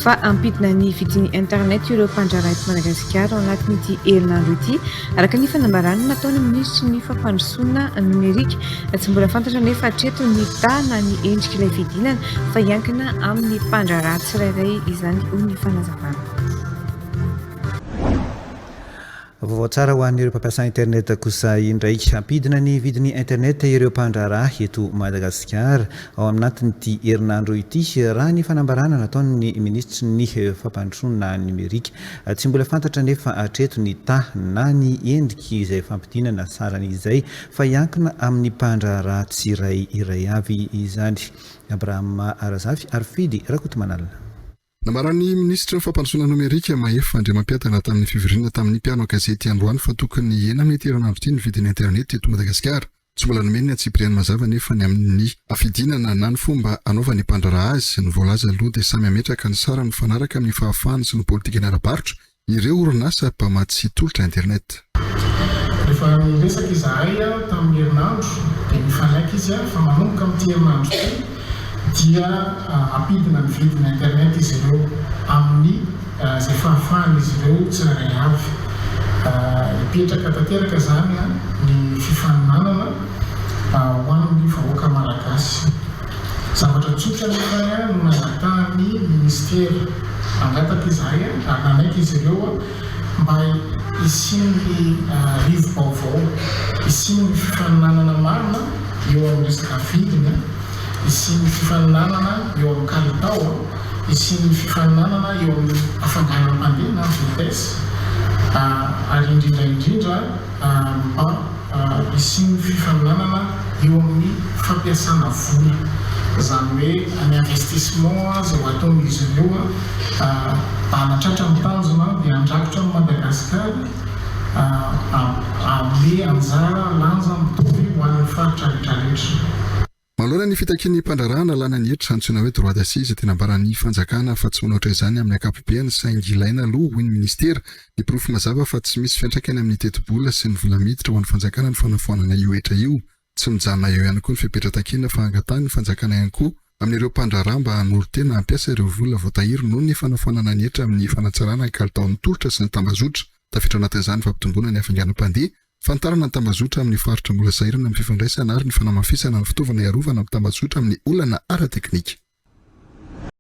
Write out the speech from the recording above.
fa ampidina ny vidiny internet ireo mpandrara eto Madagasikara ao anatin'ity herinandro ity araka ny fanambarana nataony minisitry ny fampandrosoana nomerika. Tsy mbola fantatra nefa hatreto ny tana ny endrika ilay vidinana fa iankina amin'ny mpandrara tsirairay izany hoy ny fanazavana. Vaovao tsara ho an'ireo mpampiasa internet kosa indray. Ampidina ny vidiny internet ireo mpandrara eto Madagasikara ao amin'anatin'ity herinandro ity raha ny fanambarana nataony ministry ny fampandrosoana numerika. Tsy mbola fantatra nefa hatreto ny na ny endrika izay fampidinana sarany izay fa iankina amin'ny mpandrara tsirairay avy izany. Abraham Arazafy, Arfidy Rakotomanalina. Namarany ministra ny fampandrosoana nomerika Mahefa Andriamampiatana tamin'ny fivirina tamin'ny mpiano gazety Androany fa tokony ena amin'ny herinandro ity ny vidiny internet eto Madagasikara. Tsy mbola nomeny ny Tsipriano Mazava nefa ny amin'ny afidinana na ny fomba anaovan'ny mpandrara azy ny voalaza aloha dia samy ametraka ny sara ny fanaraka amin'ny fahafahany sy ny politika ara-barotra ireo orinasa mpamatsy tolotra internet. Rehefa resaka izahay tamin'ny herinandro dia mifanaiky izy fa manomboka amin'ity herinandro ity dia ampidina ny vidina internet izy ireo amin'ny izay fahafahany izy ireo tsirairay avy. Ipetraka tanteraka izany ny fifaninanana ho an'ny vahoaka malagasy. Zavatra tsotra nefa no nazatahan'ny ministera angataka izahay ary nanaiky izy ireo mba isiany rivo-baovao, isiany fifaninanana marina eo amin'ny resaka vidina, isiany fifaninanana eo amin'ny kalitao, isiany fifaninanana eo amin'ny afanganam-pandeha na vitesse, ary indrindra mba isiany fifaninanana eo amin'ny fampiasana vola. Izany hoe any investissement izay ho ataon'izy ireo hanatratra ny tanjona dia handrakotra ny Madagasikara amin'ny anjara lanja mitovy ho an'ny faritra rehetrarehetra. Manoloana ny fitakian'ny mpandrarana lana ny hetra antsoina hoe droit d'assise tena ambaran'ny fanjakana fa tsy manoatra izany amin'ny ankapobeny saingy ilaina aloha hoy ny ministera ny porofo mazava fa tsy misy fiantraikany amin'ny teti-bola sy ny vola miditra ho an'ny fanjakana ny fanafoanana io hetra io. Tsy mijanona eo ihany koa ny fipetratakena fa angatahany ny fanjakana ihany koa amin'ireo mpandrara mba hanoro-tena hampiasa ireo vola voatahiry noho ny fanafoanana ny hetra amin'ny fanatsarana ny kalitaon'ny tolotra sy ny tambazotra. Tafiditra anatin'izany fampitomboana ny hafainganam-pandeha, fantarana ny tambazotra amin'ny faritra mbola sahirana amin'ny fifandraisana ary ny fanamafisana ny fitaovana iarovana amin'ny tambazotra amin'ny olana ara-teknika.